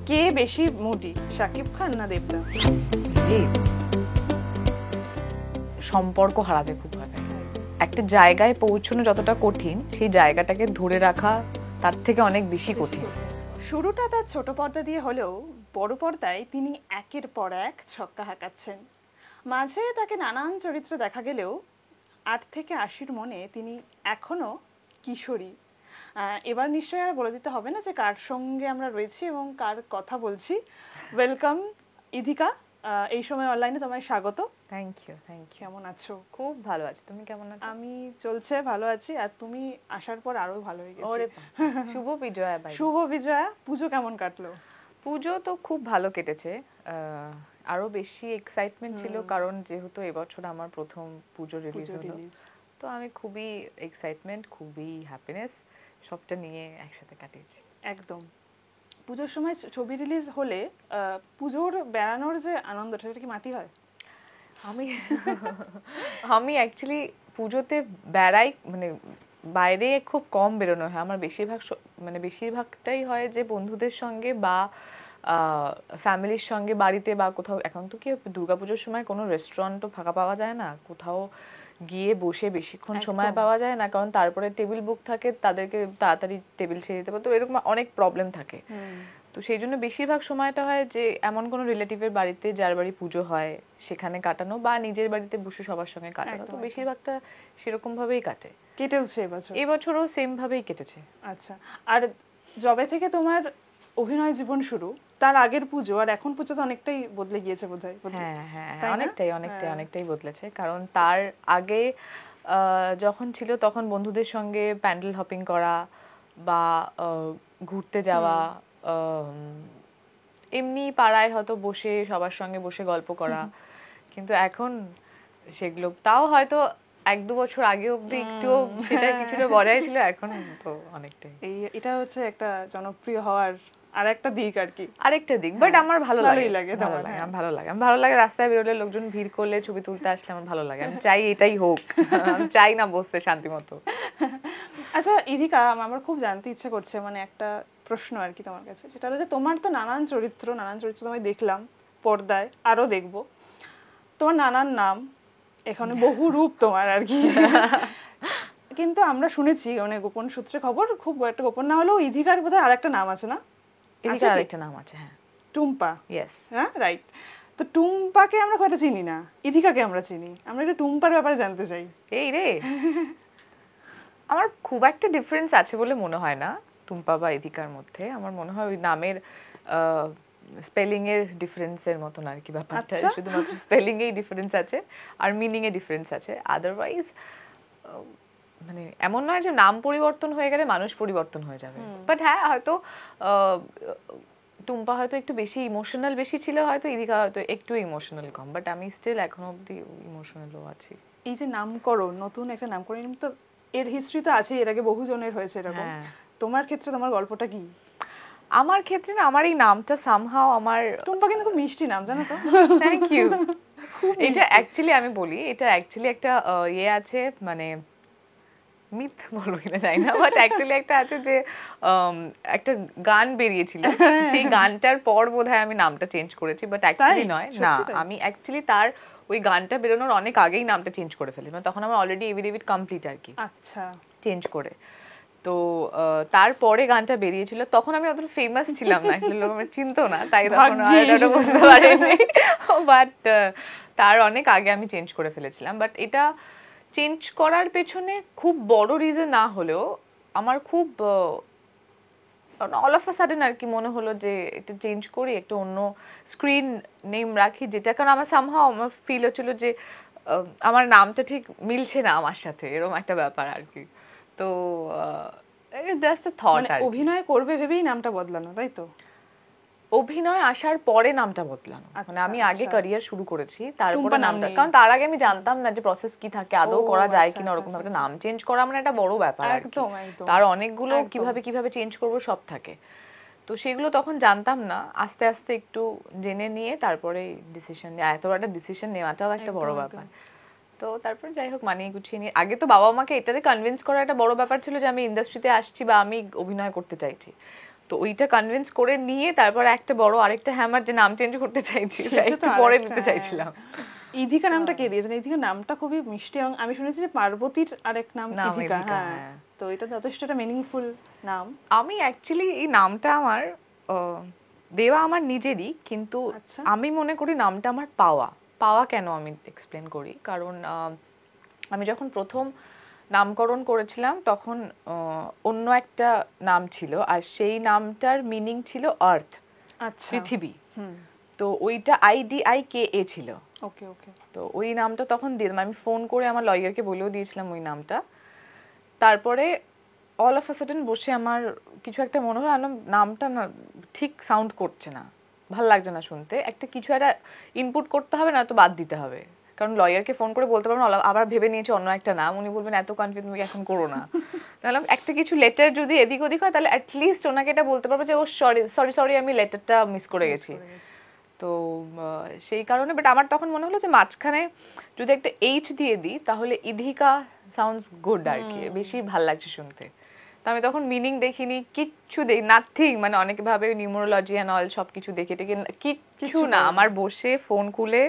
কে বেশি মুডি, শাকিব খান না দেবদা? সম্পর্ক হারাতে খুব ভাবে। একটা জায়গায় পৌঁছানো যতটা কঠিন, সেই জায়গাটাকে ধরে রাখা তার থেকে অনেক বেশি কঠিন। শুরুটা তার ছোট পর্দা দিয়ে হলেও বড় পর্দায় তিনি একের পর এক ছক্কা হাঁকাচ্ছেন। মাঝে তাকে নানান চরিত্র দেখা গেলেও 8 থেকে 80-র মনে তিনি এখনো কিশোরী। এবার নিশ্চয়ই আর বলে দিতে হবে না যে কার সঙ্গে আমরা রয়েছি এবং কার কথা বলছি। ওয়েলকাম ইধিকা, এই সময় অনলাইনে তোমায় স্বাগত। Thank you. কেমন আছো? খুব ভালো আছি, তুমি কেমন আছো? আমি চলছে, ভালো আছি। আর তুমি আসার পর আরো ভালো হয়ে গেছে। শুভ বিজয়া ভাই। শুভ বিজয়া। পুজো কেমন কাটলো? পুজো তো খুব ভালো কেটেছে। আরো বেশি এক্সাইটমেন্ট ছিল কারণ যেহেতু এবছর আমার প্রথম পুজো রিলিজ হলো, তো আমি খুবই এক্সাইটমেন্ট, খুবই হ্যাপিনেস সবটা নিয়ে একসাথে কাটিয়েছি। একদম। পুজোর সময় ছবি রিলিজ হলে পুজোর বেড়ানোর যে আনন্দটা, সেটা কি মাটি হয়? আমি অ্যাকচুয়ালি পুজোতে বেড়াই, মানে বাইরে খুব কম বেরোনো হয় আমার। বেশিরভাগটাই হয় যে বন্ধুদের সঙ্গে বা ফ্যামিলির সঙ্গে বাড়িতে বা কোথাও। এখন তো কি দুর্গাপুজোর সময় কোনো রেস্টুরেন্টও ফাঁকা পাওয়া যায় না, কোথাও গিয়ে বসে বেশিক্ষণ সময় পাওয়া যায় না, কারণ তারপরে টেবিল বুক থাকে, তাদেরকে তাড়াতাড়ি টেবিল ছেড়ে দিতে পারে, তো এরকম অনেক প্রবলেম থাকে। তো সেই জন্য বেশিরভাগ সময়টা হয় যে এমন কোনো রিলেটিভের বাড়িতে, যার বাড়ি পুজো হয় সেখানে কাটানো, বা নিজের বাড়িতে বসে সবার সঙ্গে কাটানো। তো বেশিরভাগটা সেরকম ভাবেই কাটে। কেটেওছে এবছরও সেম ভাবেই কেটেছে। আচ্ছা। আর যবে থেকে তোমার অভিনয় জীবন শুরু, তার আগের পুজো আর এখন পুজো তো অনেকটাই বদলে গিয়েছে বোধহয়। হ্যাঁ, অনেকটাই বদলেছে। কারণ তার আগে যখন ছিল তখন বন্ধুদের সঙ্গে প্যান্ডেল হপিং করা বা ঘুরতে যাওয়া, এমনি পাড়ায় হয়তো বসে সবার সঙ্গে বসে গল্প করা, কিন্তু এখন সেগুলো তাও হয়তো 1-2 বছর আগে অব্দি একটু সেটা কিছুটা বজায় ছিল, এখন তো অনেকটাই। এটা হচ্ছে একটা জনপ্রিয় হওয়ার আরেকটা দিক আর কি, আরেকটা দিক। বাট আমার ভালো লাগে। আমার ভালো লাগে রাস্তায় বেরোলে লোকজন ভিড় করলে, ছবি তুলতে আসলে আমার ভালো লাগে। আমি চাই এটাই হোক, আমি চাই না বসতে শান্তি মতো। আচ্ছা ইধিকা, আমার খুব জানতে ইচ্ছে করছে, মানে একটা প্রশ্ন আর কি তোমার কাছে, সেটা হলো যে তোমার তো নানান চরিত্র তোমায় দেখলাম পর্দায়, আরো দেখবো। তোমার নানান নাম, এখানে বহু রূপ তোমার আর কি। কিন্তু আমরা শুনেছি অনেক গোপন সূত্রে খবর, খুব একটা গোপন না হলেও ইধিকার বোধহয় আরেকটা নাম আছে না? ইধিকার আরেকটা নাম আছে, হ্যাঁ, টুম্পা। ইয়েস, হ্যাঁ, রাইট। তো টুম্পাকে আমরা খুব একটা চিনি না, ইধিকাকে আমরা চিনি। আমরা একটু টুম্পার ব্যাপারে জানতে চাই। এই রে, আমার খুব একটা ডিফারেন্স আছে বলে মনে হয় না টুম্পা বা ইধিকার মধ্যে। আমার মনে হয় ওই নামের স্পেলিং এর ডিফারেন্সের মতন আর কি ব্যাপারটা। শুধুমাত্র স্পেলিং এই ডিফারেন্স আছে আর মিনিং এ ডিফারেন্স আছে, আদারওয়াইজ মানে এমন নয় যে নাম পরিবর্তন হয়ে গেলে মানুষ পরিবর্তন হয়ে যাবে। বাট হ্যাঁ, হয়তো টুম্পা হয়তো একটু বেশি ইমোশনাল বেশি ছিল, হয়তো ইধিকা হয়তো একটু ইমোশনাল কম, বাট আমি স্টিল এখনো অব্দি ইমোশনালও আছি। এই যে নামকরণ, নতুন একটা নামকরণ তো এর হিস্ট্রি তো আছে, এর আগে বহু জনের হয়েছে এরকম। তোমার ক্ষেত্রে তোমার গল্পটা কি? আমার ক্ষেত্রে না, আমার এই নামটা সামহাও আমার, টুম্পা কিন্তু খুব মিষ্টি নাম, জানো তো? Thank you. এটা অ্যাকচুয়ালি আমি বলি, এটা অ্যাকচুয়ালি একটা ইয়ে আছে, মানে মিথ বলবো কিনা জানি না, বাট অ্যাকচুয়ালি একটা আছে যে একটা গান বেরিয়েছিল, সেই গানটার পর বোধহয় আমি নামটা চেঞ্জ করেছি, বাট অ্যাকচুয়ালি নয়। না, আমি অ্যাকচুয়ালি তার ওই গানটা বেরোনোর অনেক আগেই নামটা চেঞ্জ করে ফেলি, মানে তখন আমার অলরেডি এভিডেভিট কমপ্লিট আর কি। আচ্ছা, চেঞ্জ করে তো তারপরে গানটা বেরিয়েছিল, তখন আমি অতটা ফেমাস ছিলাম না, আসলে লোক আমাকে চিনতো না, তাই তখন আর বুঝতে পারিনি। বাট তার অনেক আগে আমি চেঞ্জ করে ফেলেছিলাম। বাট এটা চেঞ্জ করার পেছনে খুব বড় রিজন না হলেও আমার খুব অল অফ আ সাডেন আর কি মনে হলো যে এটা চেঞ্জ করি, একটা অন্য স্ক্রিন নেম রাখি, যেটা কারণ আমার সামহাও আমার ফিল হচ্ছিল যে আমার নামটা ঠিক মিলছে না আমার সাথে, এরকম একটা ব্যাপার আর কি। তো জাস্ট আ থট। অভিনয় করবে ভেবেই নামটা বদলানো, তাই তো? অভিনয় আসার পরে নামটা বদলানো, মানে আমি আগে ক্যারিয়ার শুরু করেছি, তারপরে নামটা, কারণ তার আগে আমি জানতাম না যে প্রসেস কি থাকে, আদৌ করা যায় কিনা, ওরকম একটা নাম চেঞ্জ করা মানে একটা বড় ব্যাপার আর কি। তার অনেকগুলো কিভাবে চেঞ্জ করব সব থাকে, তো সেগুলো তখন জানতাম না। আস্তে আস্তে একটু জেনে নিয়ে তারপরে ডিসিশন, এত বড় একটা ডিসিশন নেওয়াটাও একটা বড় ব্যাপার। তো তারপর যাই হোক মানিয়ে গুছিয়ে নিয়ে, আগে তো বাবা মাকে এটাতে কনভিন্স করা একটা বড় ব্যাপার ছিল যে আমি ইন্ডাস্ট্রিতে আসছি বা আমি অভিনয় করতে চাইছি। তো ওইটা কনভিন্স করে নিয়ে তারপর একটা বড় আরেকটা হ্যামার যে নাম চেঞ্জ করতে চাইছি সেটা তো একটু পরে আরেকটা, নিতে চাইছিলাম। ইধিকা নামটা কে দিয়েছেন? ইধিকা নামটা খুবই মিষ্টি এবং আমি শুনেছি যে পার্বতীর আরেক নাম নাম ইধিকা। ইধিকা, হ্যাঁ, হ্যাঁ। তো এটা যথেষ্ট একটা মিনিংফুল নাম। আমি অ্যাকচুয়ালি এই নামটা আমার দেওয়া আমার নিজেরই, কিন্তু আচ্ছা। আমি মনে করি নামটা আমার পাওয়া। পাওয়া কেন আমি এক্সপ্লেন করি, কারণ আমি যখন প্রথম নামকরণ করেছিলাম তখন অন্য একটা নাম ছিল, আর সেই নামটার মিনিং ছিল আর্থ, আচ্ছা, পৃথিবী। হুম, তো ওইটা IDIKA ছিল। ওকে ওকে। তো ওই নামটা তখন দিয়ে দিলাম। আমি ফোন করে আমার লয়ারকে বলেও দিয়েছিলাম ওই নামটা। তারপরে অল অফ আ সাডেন বসে আমার কিছু একটা মনে হলো, নামটা না ঠিক সাউন্ড করছে না, ভাল লাগছে না শুনতে, একটা কিছু একটা ইনপুট করতে হবে, না তো বাদ দিতে হবে। কারণ লয়ারকে ফোন করে বলতে পারবো না আবার ভেবে নিয়েছে অন্য একটা নাম, উনি বলবেন এত কনফিউজ তুমি এখন করো না। তাহলে একটা কিছু লেটার যদি এদিক ওদিক হয় তাহলে অ্যাটলিস্ট ওনাকে এটা বলতে পারবো যে ও সরি সরি সরি আমি লেটারটা মিস করে গেছি। তো সেই কারণে, বাট আমার তখন মনে হলো যে মাঝখানে যদি একটা এইচ দিয়ে দিই তাহলে ইধিকা সাউন্ডস গুড আর কি, বেশি ভাল লাগছে শুনতে। তো আমি তখন মিনিং দেখিনি, কিচ্ছু দেই নাথিং, মানে অনেকে ভাবে নিউমোরোলজি এন্ড অল সবকিছু দেখে টেকে, কিচ্ছু না। আমার বসে ফোন খুলে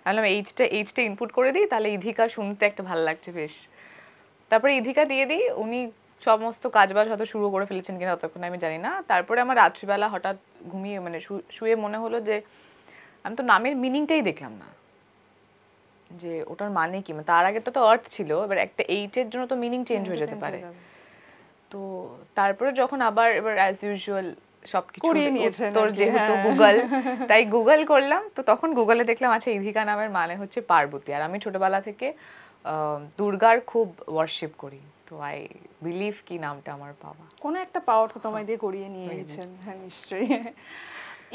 বললাম এইচটা ইনপুট করে দিই, তাহলে ইধিকা শুনতে একটা ভাল লাগছে বেশ। তারপরে ইধিকা দিয়ে দিই, উনি সমস্ত কাজবাজ হয়তো শুরু করে ফেলেছেন কিনা ততক্ষণ আমি জানি না। তারপরে আমার রাত্রিবেলা হঠাৎ ঘুমিয়ে মানে শুয়ে মনে হলো যে আমি তো নামের মিনিংটাই দেখলাম না, যে ওটার মানে কি। তার আগে তো আর্থ ছিল, এবার একটা এইচ এর জন্য তো মিনিং চেঞ্জ হয়ে যেতে পারে। তো তারপরে যখন আবার এবার অ্যাজ ইউজুয়াল সবকিছু উত্তর যেহেতু গুগল, তাই গুগল করলাম। তো তখন গুগলে দেখলাম আচ্ছা ইধিকা নামের মানে হচ্ছে পার্বতী, আর আমি ছোটবেলা থেকে দুর্গার খুব ওয়ার্শিপ করি, তো আই বিলিভ কি নামটা আমার পাওয়া। কোনো একটা পাওয়ার তো তোমায় দিয়ে করিয়ে নিয়েছেন। হ্যাঁ নিশ্চয়ই।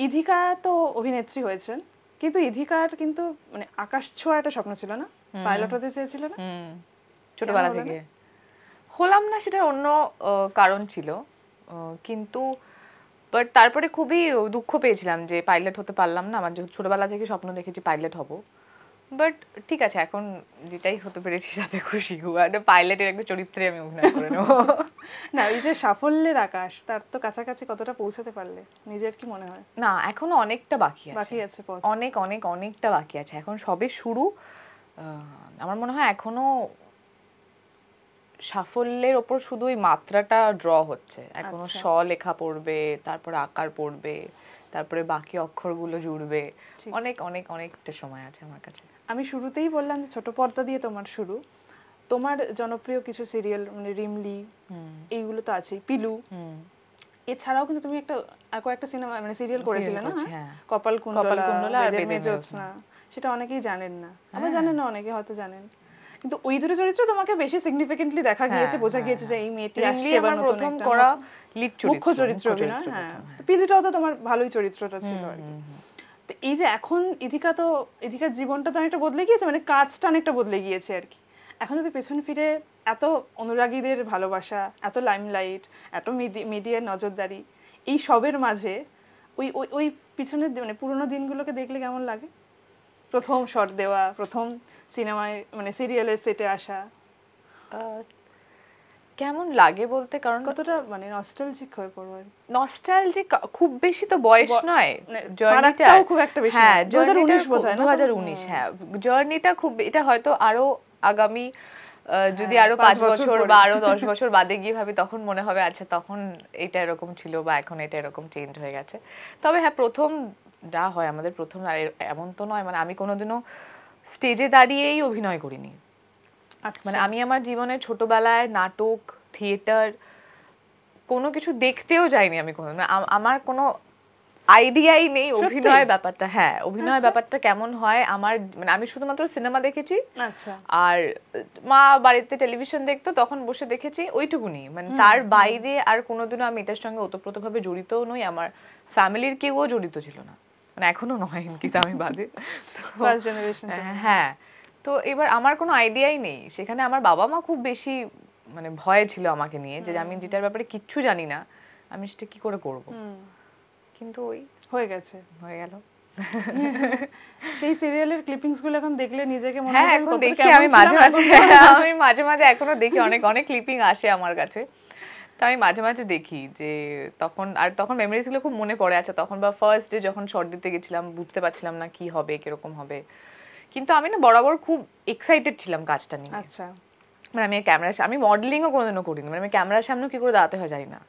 ইধিকা তো অভিনেত্রী হয়েছেন, কিন্তু ইধিকার কিন্তু মানে আকাশ ছোঁয়ার একটা স্বপ্ন ছিল না, পাইলট হতে চেয়েছিল না? ছোটবেলা থেকে হলাম না, সেটা অন্য কারণ ছিল, কিন্তু বাট তারপরে খুবই দুঃখ পেয়েছিলাম যে পাইলট হতে পারলাম না। আমার যেহেতু ছোটবেলা থেকে স্বপ্ন দেখেছি পাইলট হব, বাট ঠিক আছে এখন যেটাই হতে পেরেছি তাতে খুশি। পাইলটের একটা চরিত্রে আমি অভিনয় করে নেব। না, এই যে সাফল্যের আকাশ, তার তো কাছাকাছি কতটা পৌঁছাতে পারলে নিজের কি মনে হয়? না, এখনো অনেকটা বাকি আছে পথ, অনেক অনেক অনেকটা বাকি আছে, এখন সবে শুরু। আমার মনে হয় এখনো সাফল্যের ওপর শুধু ওই মাত্রাটা ড্র হচ্ছে, এখনো স লেখা পড়বে, তারপর আকার পড়বে, তারপরে বাকি অক্ষরগুলো জুড়বে, অনেক অনেক অনেকটা সময় আছে আমার কাছে। আমি শুরুতেই বললাম যে ছোট পর্দা দিয়ে তোমার শুরু, তোমার জনপ্রিয় কিছু সিরিয়াল মানে রিমলি এইগুলো তো আছেই, পিলু, এছাড়াও কিন্তু তুমি একটা সিনেমা মানে সিরিয়াল করেছিলে না, কপালকুণ্ডলা আর বেদের মেয়ে জ্যোৎস্না, সেটা অনেকেই জানেন না, আবার জানেন না অনেকে হয়তো জানেন, কিন্তু ওই দুটো চরিত্র তোমাকে বেশি সিগনিফিকেন্টলি দেখা গিয়েছে, বোঝা গিয়েছে যে এই মেয়েটি আসছে এবার নতুন একটা করা লিড চরিত্র, মুখ্য চরিত্র অভিনয়। হ্যাঁ, পিলুটাও তো তোমার ভালোই চরিত্রটা ছিল আর কি। তো এই যে এখন ইধিকার জীবনটা তো অনেকটা বদলে গিয়েছে, মানে কাজটা অনেকটা বদলে গিয়েছে আর কি। এখন যদি পেছন ফিরে এত অনুরাগীদের ভালোবাসা, এত লাইমলাইট, এত মিডিয়ার নজরদারি, এই সবের মাঝে ওই ওই ওই পিছনের মানে পুরোনো দিনগুলোকে দেখলে কেমন লাগে? প্রথম শট দেওয়া, প্রথম সিনেমায় মানে সিরিয়ালের সেটে আসা কেমন লাগে বলতে, কারণ কতটা মানে নস্টালজিক হয়ে পড়বে। নস্টালজিক খুব বেশি তো বয়স নয়, জার্নিটাও খুব একটা বেশি। হ্যাঁ 2019 বোধহয় না, 2019। হ্যাঁ, জার্নিটা খুব, এটা হয়তো আরো আগামী যদি আরো 5 বছর বা আরো 10 বছর বাদে গিয়ে ভাবি তখন মনে হবে আচ্ছা তখন এটা এরকম ছিল বা এখন এটা এরকম চেঞ্জ হয়ে গেছে। তবে হ্যাঁ, প্রথম যা হয় আমাদের প্রথম, এমন তো নয় মানে আমি কোনোদিনও স্টেজে দাঁড়িয়েই অভিনয় করিনি। মানে আমি আমার জীবনে ছোটবেলায় নাটক, থিয়েটার কোনো কিছু দেখতেও যাইনি আমি কোনো, আমার কোনো আইডিয়াই নেই অভিনয় ব্যাপারটা। হ্যাঁ, অভিনয় ব্যাপারটা কেমন হয় আমার, মানে আমি শুধুমাত্র সিনেমা দেখেছি, আর মা বাড়িতে টেলিভিশন দেখতো তখন বসে দেখেছি, ওইটুকুনি। মানে তার বাইরে আর কোনোদিনও আমি এটার সঙ্গে ওতপ্রোতভাবে জড়িতও নই, আমার ফ্যামিলির কেউও জড়িত ছিল না, মানে এখনো নয় ইনকেস আমি বাদে। হ্যাঁ, তো এবার আমার কোনো আইডিয়াই নেই সেখানে। আমার বাবা মা খুব বেশি মানে ভয় ছিল আমাকে নিয়ে, যে আমি যেটার ব্যাপারে কিচ্ছু জানি না আমি সেটা কি করে করব, কিন্তু ওই হয়ে গেল। সেই সিরিয়ালের ক্লিপিংস গুলো এখন দেখলে নিজেকে মনে হয়, এখন দেখি আমি মাঝে মাঝে এখনো দেখি, অনেক অনেক ক্লিপিং আসে আমার কাছে। তো আমি মাঝে মাঝে দেখি যে তখন মেমোরিজ গুলো খুব মনে পড়ে। আচ্ছা তখন বা ফার্স্ট ডে যখন শর্ট দিতে গেছিলাম বুঝতে পারছিলাম না কি হবে কিরকম হবে, কিন্তু আমি না বরাবর খুব এক্সাইটেড ছিলাম কাজটা নিয়ে। আচ্ছা, মানে আমি মডেলিংও কোনোদিনও করিনি, মানে আমি ক্যামেরার সামনে কি করে দাঁড়াতে হয় জানি না,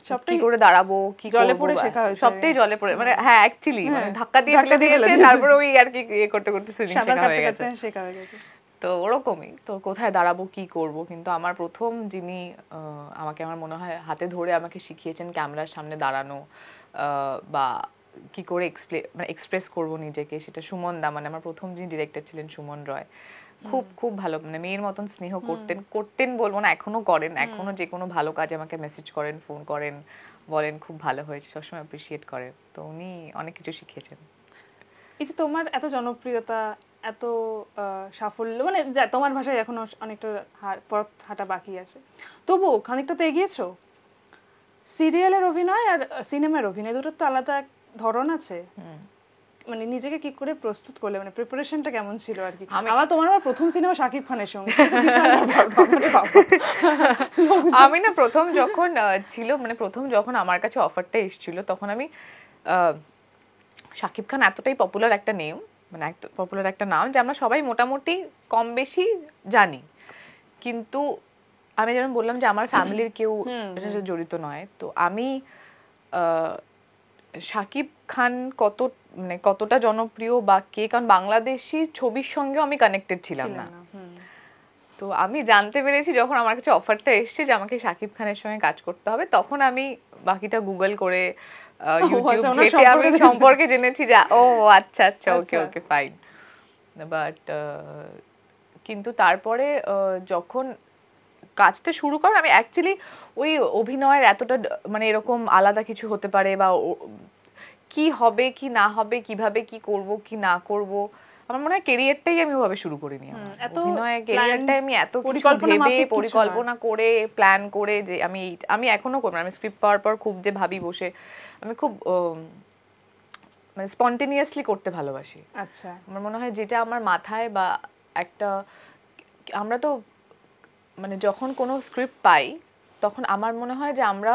সবটাই কি করে দাঁড়াবো, কি জলে করবো, পড়ে শেখা হয়েছে। সবটাই জলে পড়ে, মানে হ্যাঁ অ্যাকচুয়ালি মানে ধাক্কা দিয়ে ধাক্কা ফেলে দিয়ে ফেলে দিয়েছে, দিয়েছে। তারপরে ওই আর কি ইয়ে করতে করতে সুইমিং সাঁতার শেখা কাটতে হয়ে গেছে। কাটতে শেখা হয়ে গেছে। তো ওরকমই, তো কোথায় দাঁড়াবো কি করব, কিন্তু আমার প্রথম যিনি আমাকে আমার মনে হয় হাতে ধরে আমাকে শিখিয়েছেন ক্যামেরার সামনে দাঁড়ানো বা কি করে এক্সপ্রেস করব নিজেকে, সেটা সুমন দা, মানে আমার প্রথম যিনি ডিরেক্টর ছিলেন সুমন রয়। খুব খুব ভালো, মানে মেয়ের মতন স্নেহ করতেন বলবো না, এখনো করেন, এখনো যে কোনো ভালো কাজে আমাকে মেসেজ করেন, ফোন করেন, বলেন খুব ভালো হয়েছে, সবসময় অ্যাপ্রিসিয়েট করেন। তো উনি অনেক কিছু শিখিয়েছেন। এই যে তোমার এত জনপ্রিয়তা, এত সাফল্য, মানে তোমার ভাষায় এখনো অনেকটা পথ হাঁটা বাকি আছে, তবুও খানিকটা তো এগিয়েছো। সিরিয়ালের অভিনয় আর সিনেমার অভিনয় দুটোর তো আলাদা এক ধরন আছে। মানে নিজেকে কি করে প্রস্তুত করলে, মানে প্রিপারেশনটা কেমন ছিল আর কি? তোমার প্রথম সিনেমা শাকিব খানের সঙ্গে, আমি না প্রথম যখন ছিল, মানে প্রথম যখন আমার কাছে অফারটা এসেছিল, তখন আমি শাকিব খান এতটাই পপুলার একটা নেম, মানে পপুলার একটা নাম যে আমরা সবাই মোটামুটি কম বেশি জানি, কিন্তু আমি যেমন বললাম যে আমার ফ্যামিলির কেউ জড়িত নয়, তো আমি শাকিব খান কতটা জনপ্রিয় বা কে, কারণ বাংলাদেশি ছবির সঙ্গেও আমি কানেক্টেড ছিলাম না। তো আমি জানতে পেরেছি যখন আমার কাছে অফারটা এসেছে যে আমাকে শাকিব খানের সঙ্গে কাজ করতে হবে, তখন আমি বাকিটা গুগল করে ইউটিউব ঘেঁটে আমি সম্পর্কে জেনেছি যে ও আচ্ছা আচ্ছা ওকে ওকে ফাইন। বাট কিন্তু তারপরে যখন কাজটা শুরু করেন, আমি অ্যাকচুয়ালি ওই অভিনয়ের এতটা মানে এরকম আলাদা কিছু হতে পারে বা কি হবে কি না হবে, কিভাবে কি করব কি না করব, আমার মনে হয় ক্যারিয়ারটাই আমি ওভাবে শুরু করিনি। অভিনয় ক্যারিয়ারটাই আমি এত কিছু ভেবে পরিকল্পনা করে প্ল্যান করে যে আমি এখনো করি, আমি স্ক্রিপ্ট পাওয়ার পর খুব যে ভাবি বসে, আমি খুব মানে স্পন্টেনিয়াসলি করতে ভালোবাসি। আচ্ছা, আমার মনে হয় যেটা আমার মাথায় বা একটা, আমরা তো মানে যখন কোনো স্ক্রিপ্ট পাই তখন আমার মনে হয় যে আমরা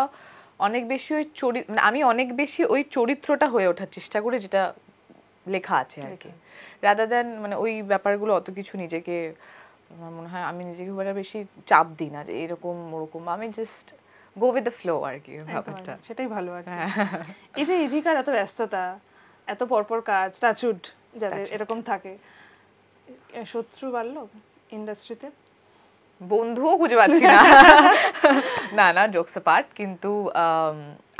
অনেক বেশি ওই মানে আমি অনেক বেশি ওই চরিত্রটা হয়ে ওঠার চেষ্টা করি যেটা লেখা আছে আর কি, রাদার দ্যান মানে ওই ব্যাপারগুলো অত কিছু নিজেকে, আমার মনে হয় আমি নিজেকে খুব একটা বেশি চাপ দিই না যে এরকম ওরকম, আমি just go with the flow আর কি, ব্যাপারটা সেটাই ভালো আর কি। এই যে ইধিকার এত ব্যস্ততা, এত পরপর কাজ, টাচুড যাদের এরকম থাকে, শত্রু বাড়লো ইন্ডাস্ট্রিতে? বন্ধুও খুঁজে পাচ্ছি না, না না জোকস অ্যাপার্ট, কিন্তু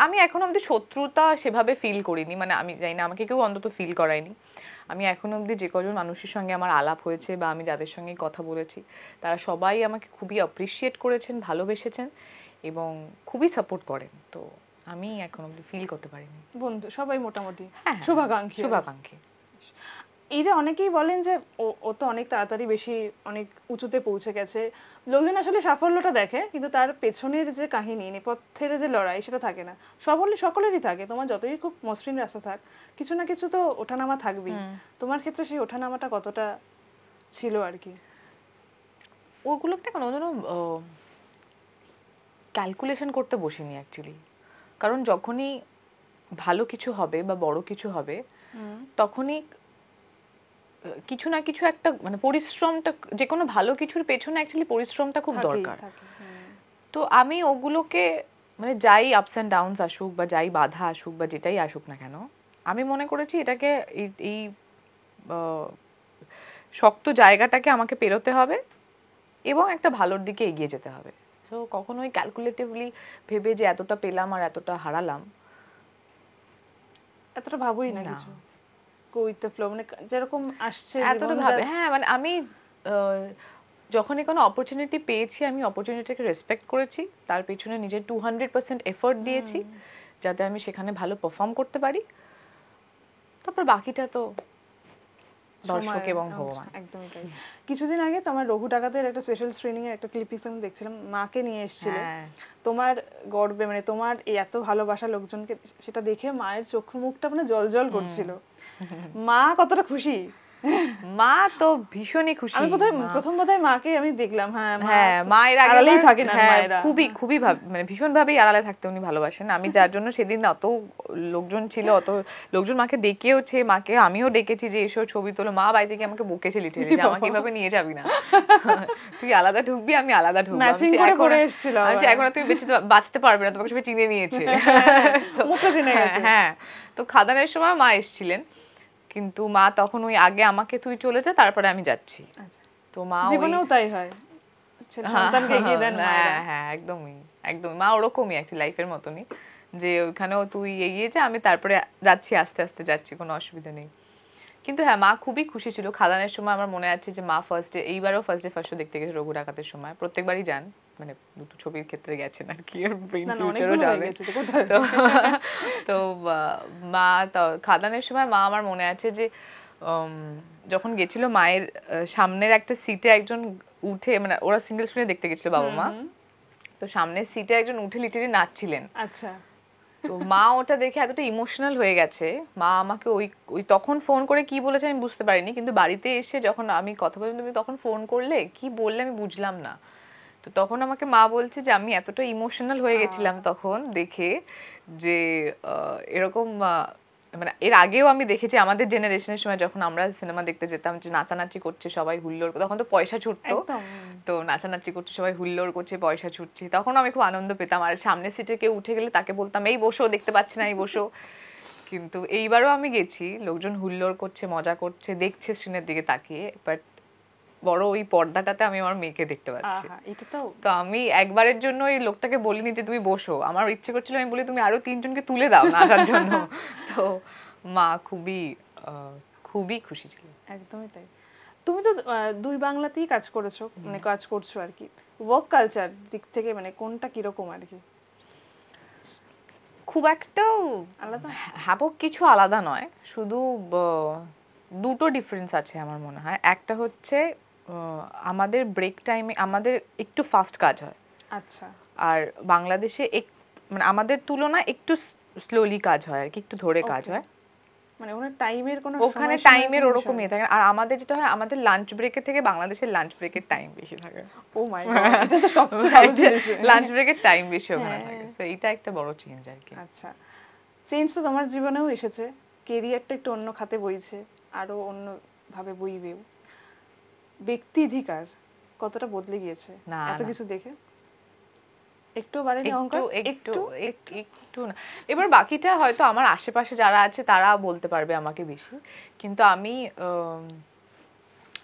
আমি এখনো অব্দি শত্রুতা সেভাবে ফিল করিনি, মানে আমি জানি না, আমাকে কেউ অন্তত ফিল করায়নি। আমি এখনো অব্দি যে কজন মানুষের সঙ্গে আমার আলাপ হয়েছে বা আমি যাদের সঙ্গে কথা বলেছি, তারা সবাই আমাকে খুবই অ্যাপ্রিসিয়েট করেছেন, ভালোবেসেছেন এবং খুবই সাপোর্ট করেন। তো আমি এখনো অব্দি ফিল করতে পারিনি। বন্ধু সবাই মোটামুটি শুভাকাঙ্ক্ষী। এই যে অনেকেই বলেন যে ও তো অনেক তাড়াতাড়ি বেশি অনেক উঁচুতে পৌঁছে গেছে, লোকজন আসলে সাফল্যটা দেখে কিন্তু তার পেছনের যে কাহিনী, নেপথ্যের যে লড়াই, সেটা থাকে না। সকলেরই থাকে, তোমার যতই খুব মসৃণ রাস্তা থাক, কিছু না কিছু তো ওঠানামা থাকবেই। তোমার ক্ষেত্রে সেই ওঠানামাটা কতটা ছিল আর কি? ওগুলোকে কোনো ক্যালকুলেশন করতে বসিনি অ্যাকচুয়ালি, কারণ যখনই ভালো কিছু হবে বা বড় কিছু হবে তখনই কিছু না কিছু একটা মানে পরিশ্রমটা, যে কোনো ভালো কিছুর পেছনে অ্যাকচুয়ালি পরিশ্রমটা খুব দরকার। তো আমি ওগুলোকে মানে যাই আপস অ্যান্ড ডাউনস আসুক বা যাই বাধা আসুক বা যেটাই আসুক না কেন, আমি মনে করেছি এটাকে এই শক্ত জায়গাটাকে আমাকে পেরোতে হবে এবং একটা ভালোর দিকে এগিয়ে যেতে হবে। তো কখনোই ক্যালকুলেটিভলি ভেবে যে এতটা পেলাম আর এতটা হারালাম, এতটা ভাবই না কিছু, গো উইথ দ্য ফ্লো, মানে যেরকম আসছে এতটা ভাবে। হ্যাঁ মানে আমি যখনই কোনো অপরচুনিটি পেয়েছি আমি অপরচুনিটিকে রেসপেক্ট করেছি, তার পিছনে নিজের 200% এফোর্ট দিয়েছি যাতে আমি সেখানে ভালো পারফর্ম করতে পারি, তারপর বাকিটা তো দর্শক এবং ভগবান। একদমই তাই। কিছুদিন আগে তোমার রঘু ডাকাতের একটা স্পেশাল স্ক্রিনিং এর একটা ক্লিপিংস আমি দেখছিলাম, মাকে নিয়ে এসেছিলে। তোমার গর্বে, মানে তোমার এই এত ভালোবাসা লোকজনকে, সেটা দেখে মায়ের চোখ মুখটা মানে জল জল করছিল। মা কতটা খুশি? মা তো ভীষণই খুশি। আমি প্রথম বোধহয় মাকে আমি দেখলাম। হ্যাঁ, হ্যাঁ, মা এর আগে আড়ালেই থাকেন আর হ্যাঁ, মায়েরা। খুবই মানে ভীষণ ভাবেই আড়ালে থাকতে উনি ভালোবাসেন। আমি যার জন্য সেদিন অত লোকজন ছিল, অত লোকজন মাকে ডেকেওছে, মাকে আমিও ডেকেছি যে এসো ছবি তোলো। মা বাড়ি থেকে আমাকে বকেছে লিটারেলি যে আমাকে এভাবে নিয়ে যাবি না, তুই আলাদা ঢুকবি, আমি আলাদা ঢুকবো। ম্যাচিং করে পরে এসেছিল। আমি এখন তুমি বাঁচতে পারবে না, তোমাকে সবাই চিনে নিয়েছে। মুখে চিনে গেছে। হ্যাঁ, তো খাদানের সময় মা এসেছিলেন, কিন্তু মা তখন ওই আগে আমাকে তুই চলে যা তারপরে আমি যাচ্ছি। তো মা জীবনেও তাই হয়, সন্তানকে এগিয়ে দেন মায়েরা। হ্যাঁ, একদমই মা ওরকমই একটা লাইফের মতনই, যে ওইখানেও তুই এগিয়ে যা, আমি তারপরে যাচ্ছি, আস্তে আস্তে যাচ্ছি, কোনো অসুবিধা নেই। কিন্তু হ্যাঁ, মা খুবই খুশি ছিল। খাদানের সময় আমার মনে আছে যে মা এইবারও ফার্স্ট ডে দেখতে গেছে রঘু ডাকাতের সময়। প্রত্যেকবারই যান, মানে দুটো ছবির ক্ষেত্রে গেছেন আর কি, আর ফিউচারও যাবে। তো মা খাদানের সময় মা আমার মনে আছে যে যখন গেছিল মায়ের সামনের একটা সিটে একজন উঠে, মানে ওরা সিঙ্গেল স্ক্রিনে দেখতে গেছিল বাবা মা, তো সামনের সিটে একজন উঠে লিটারি নাচছিলেন। আচ্ছা। তো মা ওটা দেখে এতটা ইমোশনাল হয়ে গেছে, মা আমাকে ওই তখন ফোন করে কি বলেছে আমি বুঝতে পারিনি, কিন্তু বাড়িতে এসে যখন আমি কথা বললাম তুমি তখন ফোন করলে, কি বললে আমি বুঝলাম না। তো তখন আমাকে মা বলছে যে আমি এতটা ইমোশনাল হয়ে গেছিলাম তখন দেখে, যে এরকম মানে এর আগেও আমি দেখেছি আমাদের জেনারেশনের সময় যখন আমরা সিনেমা দেখতে যেতাম, যে নাচানাচি করছে সবাই, হুল্লোড়, তখন তো পয়সা ছুটতো, তো নাচানাচি করছে সবাই, হুল্লোড় করছে, পয়সা ছুটছে, তখন আমি খুব আনন্দ পেতাম। আর সামনের সিটে কেউ উঠে গেলে তাকে বলতাম এই বসো, দেখতে পাচ্ছি না, এই বসো। কিন্তু এইবারও আমি গেছি, লোকজন হুল্লোড় করছে, মজা করছে, দেখছে স্ক্রিনের দিকে তাকিয়ে, বাট বড় ওই পর্দাটাতে আমি আমার মেয়েকে দেখতে পাচ্ছি। তো আমি একবারের জন্য এই লোকটাকে বলিনি যে তুমি বসো, আমার ইচ্ছে করছিল আমি বলি তুমি আরো 3 জনকে তুলে দাও নাচার জন্য। তো মা খুবই খুশি ছিল। একদমই তাই। তুমি তো দুই বাংলাতেই কাজ করেছো, মানে কাজ করছো আর কি। ওয়ার্ক কালচার দিক থেকে মানে কোনটা কিরকম আর কি? খুব একটা আলাদা কিছু আলাদা নয়, শুধু দুটো ডিফারেন্স আছে আমার মনে হয়। একটা হচ্ছে আমাদের ব্রেক টাইমে আমাদের একটু ফাস্ট কাজ হয়। আচ্ছা। আর বাংলাদেশে মানে আমাদের তুলনায় একটু স্লোলি কাজ হয় আর কি, একটু ধরে কাজ হয়। মানে ওখানে টাইমের ওরকমই থাকে। আর আমাদের যেটা হয়, আমাদের লাঞ্চ ব্রেকের থেকে বাংলাদেশের লাঞ্চ ব্রেকের টাইম বেশি থাকে। ও মাই গড, এটা তো সবচেয়ে ভালো জিনিস। লাঞ্চ ব্রেকের টাইম বেশি ওখানে থাকে, সো এইটা একটা বড় চেঞ্জ আর কি। আচ্ছা, চেঞ্জ তো তোমার জীবনেও এসেছে, কেরিয়ারটা একটু অন্য খাতে বইছে, আরো অন্য ভাবে বইবেও। ব্যক্তিধিকার কতটা বদলে গিয়েছে এত কিছু দেখে? একটু বাড়েনি অহংকার? একটু না। এবার বাকিটা হয়তো আমার আশেপাশে যারা আছে তারা বলতে পারবে আমাকে বেশি, কিন্তু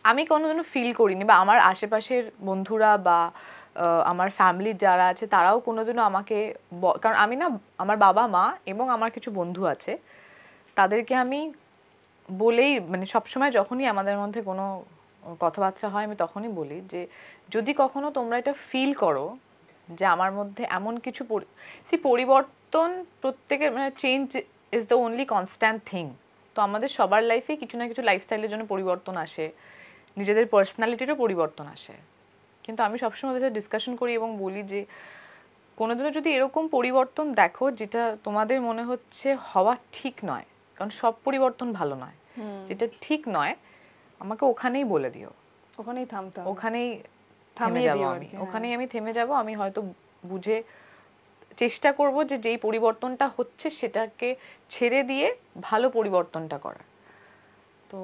আমি কোনোদিনও ফিল করিনি, বা আমার আশেপাশের বন্ধুরা বা আমার ফ্যামিলির যারা আছে তারাও কোনোদিনও আমাকে, কারণ আমি না, আমার বাবা মা এবং আমার কিছু বন্ধু আছে, তাদেরকে আমি বলেই, মানে সবসময় যখনই আমাদের মধ্যে কোনো কথাবার্তা হয় আমি তখনই বলি যে যদি কখনো তোমরা এটা ফিল করো যে আমার মধ্যে এমন কিছু পরিবর্তন, প্রত্যেকের, মানে change is the only constant thing. তো আমাদের সবার লাইফে কিছু না কিছু লাইফস্টাইলের জন্য পরিবর্তন আসে, নিজেদের পার্সোনালিটিরও পরিবর্তন আসে। কিন্তু আমি সবসময় ওদের সাথে ডিসকাশন করি এবং বলি যে কোনোদিনও যদি এরকম পরিবর্তন দেখো যেটা তোমাদের মনে হচ্ছে হওয়া ঠিক নয়, কারণ সব পরিবর্তন ভালো নয়, যেটা ঠিক নয় আমাকে ওখানেই বলে দিও, ওখানেই থেমে যাব আমি, ওখানেই আমি থেমে যাব। আমি হয়তো বুঝে চেষ্টা করব যে যেই পরিবর্তনটা হচ্ছে সেটাকে ছেড়ে দিয়ে ভালো পরিবর্তনটা করার। তো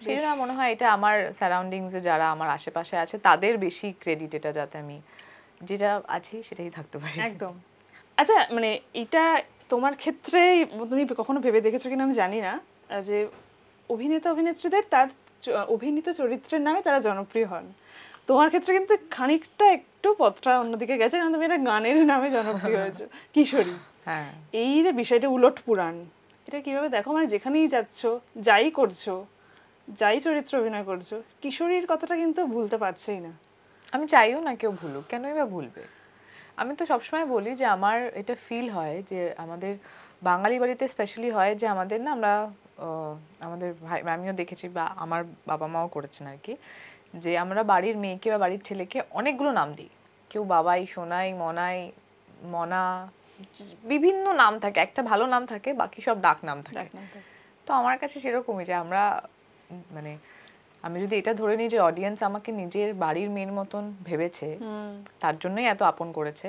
সেই জন্য মনে হয় এটা আমার সারাউন্ডিংসে যারা আমার আশেপাশে আছে তাদের বেশি ক্রেডিট, এটা যাতে আমি যেটা আছি সেটাই থাকতে পারি। একদম। আচ্ছা, মানে এটা তোমার ক্ষেত্রে তুমি কখনো ভেবে দেখেছো কিনা আমি জানি না, যে অভিনেতা অভিনেত্রীদের তার অভিনীত চরিত্রের নামে তারা জনপ্রিয় হন। তোমার ক্ষেত্রে কিন্তু খানিকটা একটু পথটা অন্যদিকে গেছে, কারণ তুমি একটা গানের নামে জনপ্রিয় হয়েছো, কিশোরী। হ্যাঁ, এই যে বিষয়টা উলট পুরাণ, এটা কিভাবে দেখো? মানে যেখানেই যাচ্ছ, যাই করছো, যাই চরিত্র অভিনয় করছো, কিশোরীর কথাটা কিন্তু ভুলতে পারছেই না। আমি চাইও না কেউ ভুলুক, কেনই বা ভুলবে? আমি তো সবসময় বলি যে আমার এটা ফিল হয় যে আমাদের বাঙালি বাড়িতে স্পেশালি হয় যে আমাদের না, আমরা আমাদের ভাই, আমিও দেখেছি বা আমার বাবা মাও করেছেন আর কি, যে আমরা বাড়ির মেয়েকে বা বাড়ির ছেলেকে অনেকগুলো নাম দিই। কেউ বাবাই, সোনাই, মনাই, মনা, বিভিন্ন নাম থাকে, একটা ভালো নাম থাকে, বাকি সব ডাক নাম থাকে। তো আমার কাছে সেরকমই যে আমরা মানে আমি যদি এটা ধরে নিই যে অডিয়েন্স আমাকে নিজের বাড়ির মেয়ের মতন ভেবেছে, তার জন্যই এত আপন করেছে,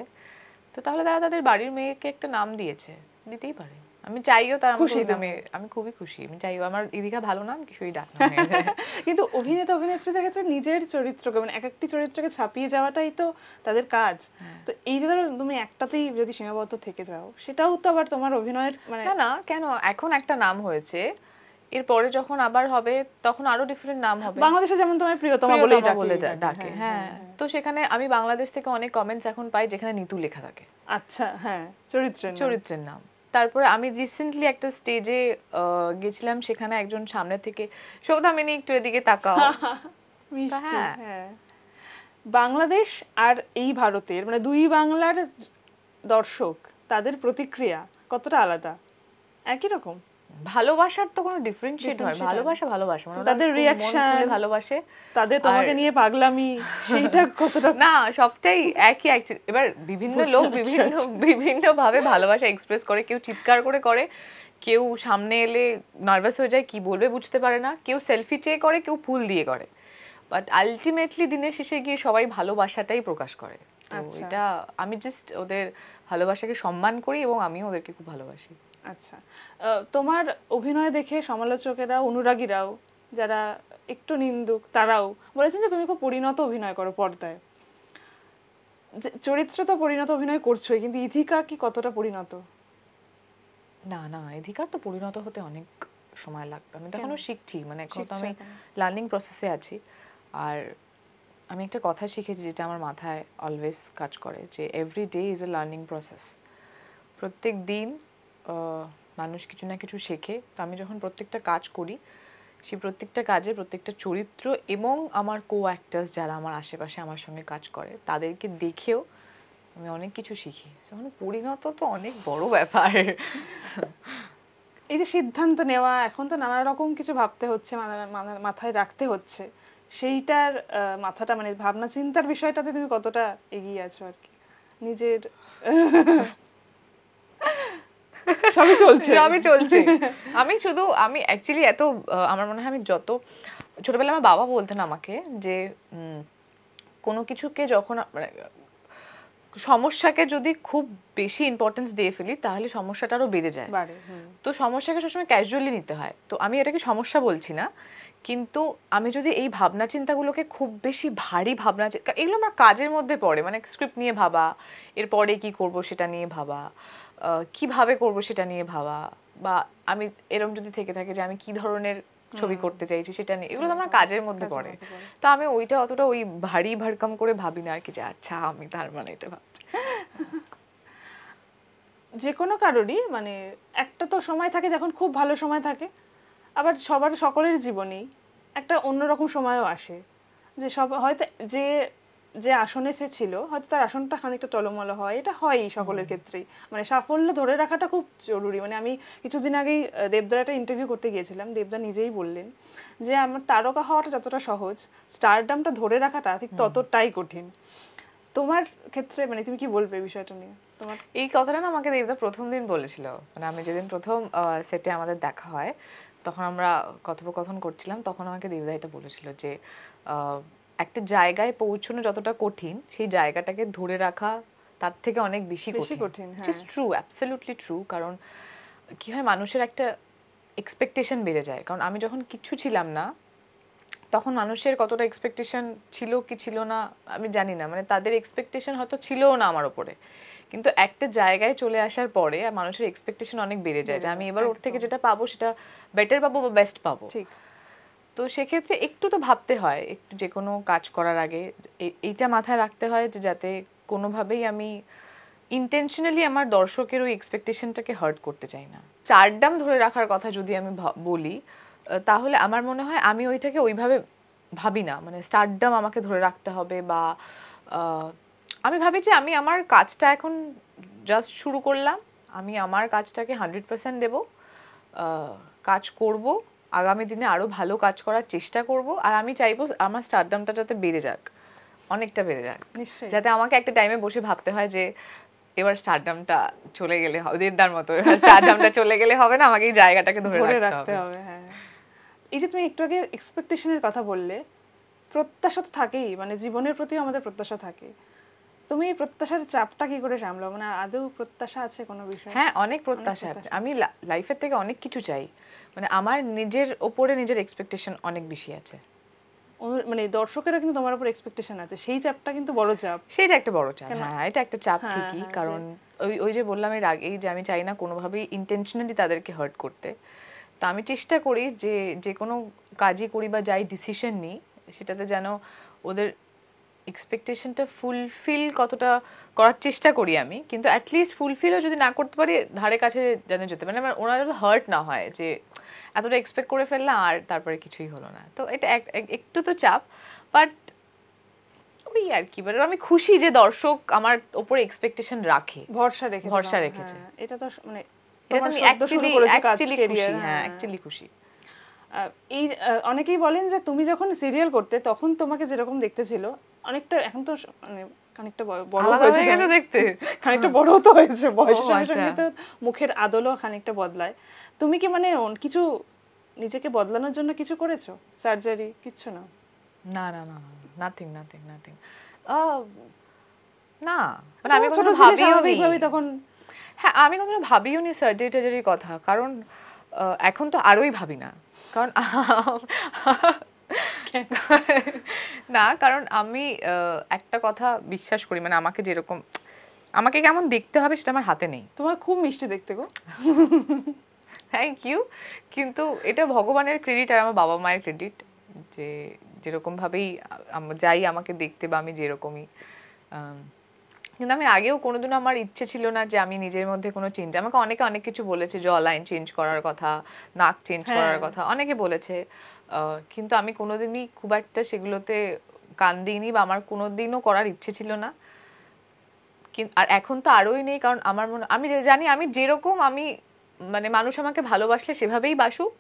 তো তাহলে তারা তাদের বাড়ির মেয়েকে একটা নাম দিয়েছে, দিতেই পারে। আমি চাইও তার আমার নামে, আমি খুবই খুশি, আমি চাইও আমার ইদিকা ভালো নাম কিশোরী ডাক নাম হয়ে যায়। কিন্তু অভিনেতা অভিনেত্রীদের ক্ষেত্রে নিজের চরিত্রকে মানে এক একটি চরিত্রকে ছাপিয়ে যাওয়াটাই তো তাদের কাজ। তো এই যে ধরো তুমি একটাতেই যদি সীমাবদ্ধ থেকে যাও, সেটাও তো আবার তোমার অভিনয়ের মানে না না, কেন, এখন একটা নাম হয়েছে, এরপরে যখন আবার হবে তখন আরো ডিফারেন্ট নাম হবে। বাংলাদেশে যেমন তোমার প্রিয়তমা বলে ডাকে, হ্যাঁ। তো সেখানে আমি বাংলাদেশ থেকে অনেক কমেন্টস এখন পাই যেখানে নিতু লেখা থাকে। আচ্ছা, হ্যাঁ, চরিত্রের নাম। তারপরে আমি রিসেন্টলি একটা স্টেজে গেছিলাম, সেখানে একজন সামনে থেকে সৌদামিনী একটু এদিকে তাকাও। হ্যাঁ, বাংলাদেশ আর এই ভারতের মানে দুই বাংলার দর্শক, তাদের প্রতিক্রিয়া কতটা আলাদা? একই রকম? ভালোবাসার তো কোনো ডিফারেন্সিয়েট হয়, ভালোবাসা মানে তাদের রিঅ্যাকশন, ভালোবাসে, তাদের তোমাকে নিয়ে পাগলামি, সেইটা কতটা না সবটাই একই। এবার বিভিন্ন লোক বিভিন্ন ভাবে ভালোবাসা এক্সপ্রেস করে, কেউ চিৎকার করে, কেউ সামনে এলে নার্ভাস হয়ে যায়, কি বলবে বুঝতে পারে না, কেউ সেলফি চেয়ে করে, কেউ ফুল দিয়ে করে, বাট আলটিমেটলি দিনের শেষে গিয়ে সবাই ভালোবাসাটাই প্রকাশ করে। তো এটা আমি জাস্ট ওদের ভালোবাসাকে সম্মান করি এবং আমিও ওদেরকে খুব ভালোবাসি। আচ্ছা, তোমার অভিনয় দেখে সমালোচকেরা, অনুরাগীরাও যারা একটু নিন্দুক, তারাও বলেছেন যে তুমি খুব পরিণত অভিনয় করো পর্দায়। চরিত্র তো পরিণত অভিনয় করছোই, কিন্তু ইথিকা কি কতটা পরিণত? না না, ইথিকার তো পরিণত হতে অনেক সময় লাগবে, আমি তো এখনো শিখছি, মানে এখন তো আমি লার্নিং প্রসেসে আছি। আর আমি একটা কথা শিখেছি যেটা আমার মাথায় অলওয়েজ কাজ করে, যে every day is a learning process. প্রত্যেক দিন মানুষ কিছু না কিছু শেখে। তো আমি যখন প্রত্যেকটা কাজ করি, সেই প্রত্যেকটা কাজে প্রত্যেকটা চরিত্র এবং আমার কো অ্যাক্টার্স যারা আমার আশেপাশে আমার সঙ্গে কাজ করে, তাদেরকে দেখেও আমি অনেক কিছু শিখি। তখন পরিণত তো অনেক বড় ব্যাপার। এই যে সিদ্ধান্ত নেওয়া, এখন তো নানা রকম কিছু ভাবতে হচ্ছে, মাথায় রাখতে হচ্ছে, সেইটার মাথাটা মানে ভাবনা চিন্তার বিষয়টাতে তুমি কতটা এগিয়ে আছো আর কি নিজের? সবই চলছে। আমি অ্যাকচুয়ালি এত আমার মনে হয়, আমি যত ছোটবেলায় আমার বাবা বলতেন আমাকে যে কোনো কিছুকে যখন মানে সমস্যাকে যদি খুব বেশি ইম্পর্টেন্স দিয়ে ফেলি তাহলে সমস্যাটা আরো বেড়ে যায়। তো সমস্যাকে সবসময় ক্যাজুয়ালি নিতে হয়। তো আমি এটাকে সমস্যা বলছি না, কিন্তু আমি যদি এই ভাবনা চিন্তাগুলোকে খুব বেশি ভারী ভাবনা, এগুলো আমার কাজের মধ্যে পড়ে, মানে স্ক্রিপ্ট নিয়ে ভাবা, এরপরে কি করব সেটা নিয়ে ভাবা, কিভাবে করব সেটা নিয়ে ভাবা, বা আমি এরকম যদি থেকে থাকে যে আমি কি ধরনের ছবি করতে চাইছি সেটা নিয়ে, এগুলো তো আমার কাজের মধ্যে পড়ে। তো আমি ওইটা অতটা ওই ভারী ভারকাম করে ভাবি না আর কি, যে আচ্ছা আমি তার মানে এটা ভাবছি। যে কোনো কারোরই মানে একটা তো সময় থাকে যখন খুব ভালো সময় থাকে, আবার সকলের জীবনেই একটা অন্যরকম সময়ও আসে, যে সব হয়তো যে যে আসনে সে ছিল হয়তো তার আসনটা খানিকটা টলমল হয়, এটা হয়ই সকলের ক্ষেত্রেই। মানে সাফল্য ধরে রাখাটা খুব জরুরি। মানে আমি কিছুদিন আগেই দেবদার একটা ইন্টারভিউ করতে গিয়েছিলাম, দেবদা নিজেই বললেন যে আমার তারকা হওয়াটা যতটা সহজ, স্টারডামটা ধরে রাখাটা ঠিক ততটাই কঠিন। তোমার ক্ষেত্রে মানে তুমি কি বলবে বিষয়টা নিয়ে? তোমার এই কথাটা না আমাকে দেবদা প্রথম দিন বলেছিল, মানে আমি যেদিন প্রথম সেটে আমাদের দেখা হয় তখন আমরা কথোপকথন করছিলাম, তখন আমাকে দেবদা এটা বলেছিল যে একটা জায়গায় পৌঁছানো যতটা কঠিন, সেই জায়গাটাকে ধরে রাখা তার থেকে অনেক বেশি কঠিন। Just true, absolutely true. কারণ কি হয়, মানুষের একটা এক্সপেকটেশন বেড়ে যায়। কারণ আমি যখন কিছু ছিলাম না তখন মানুষের কতটা এক্সপেকটেশন ছিল কি ছিল না আমি জানি না, মানে তাদের এক্সপেকটেশন হয়তো ছিলও না আমার উপরে, কিন্তু একটা জায়গায় চলে আসার পরে মানুষের এক্সপেকটেশন অনেক বেড়ে যায় যে আমি এবার ওর থেকে যেটা পাবো সেটা বেটার পাবো বা বেস্ট পাবো। ঠিক। তো সেক্ষেত্রে একটু তো ভাবতে হয়, একটু যে কোনো কাজ করার আগে এইটা মাথায় রাখতে হয় যে যাতে কোনোভাবেই আমি ইন্টেনশনালি আমার দর্শকের ওই এক্সপেকটেশনটাকে হার্ট করতে চাই না। চারডাম ধরে রাখার কথা যদি আমি বলি, তাহলে আমার মনে হয় আমি ওইটাকে ওইভাবে ভাবি না, মানে স্টারডাম আমাকে ধরে রাখতে হবে, বা আমি ভাবি যে আমি আমার কাজটা এখন জাস্ট শুরু করলাম, আমি আমার কাজটাকে 100% দেব, কাজ করব, আগামী দিনে আরো ভালো কাজ করার চেষ্টা করব, আর আমি চাইবো আমার স্টারডামটা যাতে বেড়ে যাক, অনেকটা বেড়ে যাক, যাতে আমাকে একটা টাইমে বসে ভাবতে হয় যে এবার স্টারডামটা চলে গেলে হবে, দেবদার মতো স্টারডামটা চলে গেলে হবে না, আমাকে এই জায়গাটাকে ধরে রাখতে হবে। হ্যাঁ। এই যে তুমি একটু আগে এক্সপেকটেশনের কথা বললে, প্রত্যাশা তো থাকেই, মানে জীবনের প্রতিও আমাদের প্রত্যাশা থাকে। তুমি এই প্রত্যাশার চাপটা কি করে সামলাও? মানে আদৌ প্রত্যাশা আছে কোনো বিষয়ে? হ্যাঁ, অনেক প্রত্যাশা। আমি লাইফের থেকে অনেক কিছু চাই, মানে আমার নিজের ওপরে নিজের এক্সপেকটেশন অনেক বেশি আছে। মানে দর্শকেরা কিন্তু তোমার উপর এক্সপেকটেশন আছে, সেই চাপটা কিন্তু বড় চাপ। সেটা একটা বড় চাপ। কেন? হ্যাঁ, এটা একটা চাপ হ্যাঁ, ঠিকই, হ্যাঁ, কারণ ওই ওই যে বললাম এর আগেই যে আমি চাই না কোনোভাবেই ইন্টেনশনালি তাদেরকে হার্ট করতে। তো আমি চেষ্টা করি যে যে কোনো কাজই করি বা যাই ডিসিশন নিই সেটাতে যেন ওদের এক্সপেকটেশনটা ফুলফিল কতটা করার চেষ্টা করি আমি, কিন্তু অ্যাটলিস্ট ফুলফিলও যদি না করতে পারি ধারে কাছে যেন যেতে মানে ওরা যেন হার্ট না হয় যে এতটা এক্সপেক্ট করে ফেললাম আর তারপরে কিছুই হলো না। তো এটা একটু তো চাপ, বাট ওই আর কি, মানে আমি খুশি যে দর্শক আমার উপরে এক্সপেকটেশন রাখে, ভরসা রেখেছে। এটা তো মানে এটা তোমার আমি সদ্য শুরু করেছো কাজ ক্যারিয়ার। হ্যাঁ, অ্যাকচুয়ালি খুশি। এই অনেকেই বলেন যে তুমি যখন সিরিয়াল করতে তখন তোমাকে যেরকম দেখতে ছিল অনেকটা, এখন তো মানে খানিকটা বড় হয়েছে দেখতে, খানিকটা বড় তো হয়েছে, বয়সের ও, সঙ্গে আচ্ছা। সঙ্গে তো মুখের আদলও খানিকটা বদলায়। তুমি কি মানে কিছু নিজেকে বদলানোর জন্য কিছু করেছো? সার্জারি কিচ্ছু না? না না না, নাথিং নাথিং নাথিং। না, মানে আমি ছোট কখনো ছিলে ভাবিও নি। স্বাভাবিকভাবেই তখন। হ্যাঁ, আমি কখনো ভাবিও নি সার্জারি টার্জারির কথা, কারণ এখন তো আরোই ভাবি না, কারণ না, কারণ আমি একটা কথা বিশ্বাস করি, মানে আমাকে যেরকম আমাকে কেমন দেখতে হবে সেটা আমার হাতে নেই। তোমার খুব মিষ্টি দেখতে গো। Thank you. কিন্তু এটা ভগবানের ক্রেডিট আর আমার বাবা মায়ের ক্রেডিট, যে যেরকম ভাবেই যাই আমাকে দেখতে বা আমি যেরকমই। কিন্তু আমি আগেও কোনোদিনও আমার ইচ্ছে ছিল না যে আমি নিজের মধ্যে কোনো চেঞ্জ, আমাকে অনেকে অনেক কিছু বলেছে, জ লাইন চেঞ্জ করার কথা, নাক চেঞ্জ করার কথা অনেকে বলেছে, কিন্তু আমি কোনোদিনই খুব একটা সেগুলোতে কান দিইনি বা আমার কোনোদিনও করার ইচ্ছে ছিল না। আর এখন তো আরোই নেই, কারণ আমার মনে, আমি জানি আমি যেরকম, আমি মানে মানুষ আমাকে ভালোবাসলে সেভাবেই বাসুক,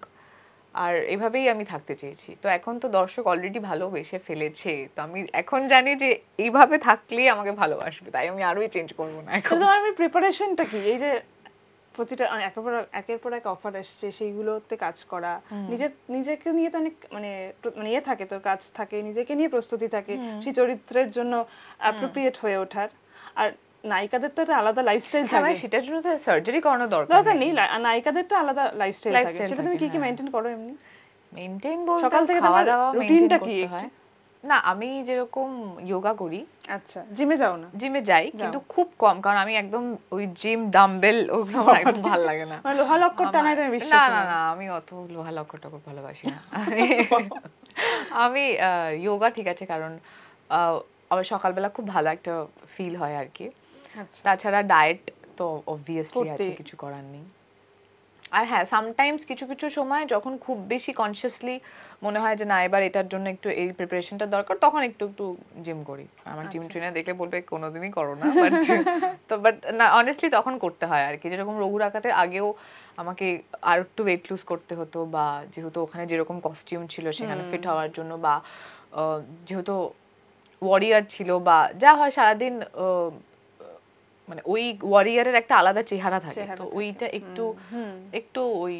আর এভাবেই আমি থাকতে চেয়েছি। তো এখন তো দর্শক অলরেডি ভালোবেসে ফেলেছে, তো আমি এখন জানি যে এইভাবে থাকলেই আমাকে ভালোবাসবে, তাই আমি আরোই চেঞ্জ করবো না এখন। তোমার আমি প্রিপারেশনটা কি, এই যে প্রতিটা একের পর এক অফার আসছে সেইগুলোতে কাজ করা, নিজেকে নিয়ে তো অনেক মানে ইয়ে থাকে, তো কাজ থাকে, নিজেকে নিয়ে প্রস্তুতি থাকে সেই চরিত্রের জন্য অ্যাপ্রোপ্রিয়েট হয়ে ওঠার। আর নায়িকাদের তো একটা আলাদা লাইফস্টাইল থাকে, সেটার জন্য তো সার্জারি করানোর দরকার নেই। নায়িকাদের তো আলাদা লাইফস্টাইল থাকে, সেটা তুমি কি কি মেইনটেইন করো? এমনি মেইনটেইন বলতে সকাল থেকে খাওয়া তোমার দাওয়া রুটিনটা কি? হয় না, আমি যেরকম যোগা করি। আচ্ছা, জিমে যাও না? জিমে যাই, কিন্তু খুব কম, কারণ আমি একদম ওই জিম ডাম্বেল ওগুলো আমার একদম ভালো লাগে না। লোহা লক্কর টানায় তুমি বিশ্বাস? না না না, আমি অত লোহা লক্কর টক্কর ভালোবাসি না। আমি যোগা ঠিক আছে, কারণ আবার সকালবেলা খুব ভালো একটা ফিল হয় আর কি। তাছাড়া ডায়েট তো অবভিয়াসলি আছে, কিছু করার নেই। আর হ্যাঁ, সামটাইমস কিছু কিছু সময় যখন খুব বেশি কনসিয়াসলি মনে হয় যে না এবার এটার জন্য একটু এই প্রিপারেশনটা দরকার, তখন একটু একটু জিম করি। আমার জিম ট্রেনার দেখলে বলবে কোনোদিনই করো না, বাট না, অনেস্টলি তখন করতে হয় আর কি। যেরকম রঘু ডাকাতের আগেও আমাকে আর একটু ওয়েট লুজ করতে হতো, বা যেহেতু ওখানে যেরকম কস্টিউম ছিল সেখানে ফিট হওয়ার জন্য, বা যেহেতু ওয়ারিয়ার ছিল বা যা হয় সারাদিন, মানে ওই ওয়ারিয়ারের একটা আলাদা চেহারা থাকে, তো ওইটা একটু একটু ওই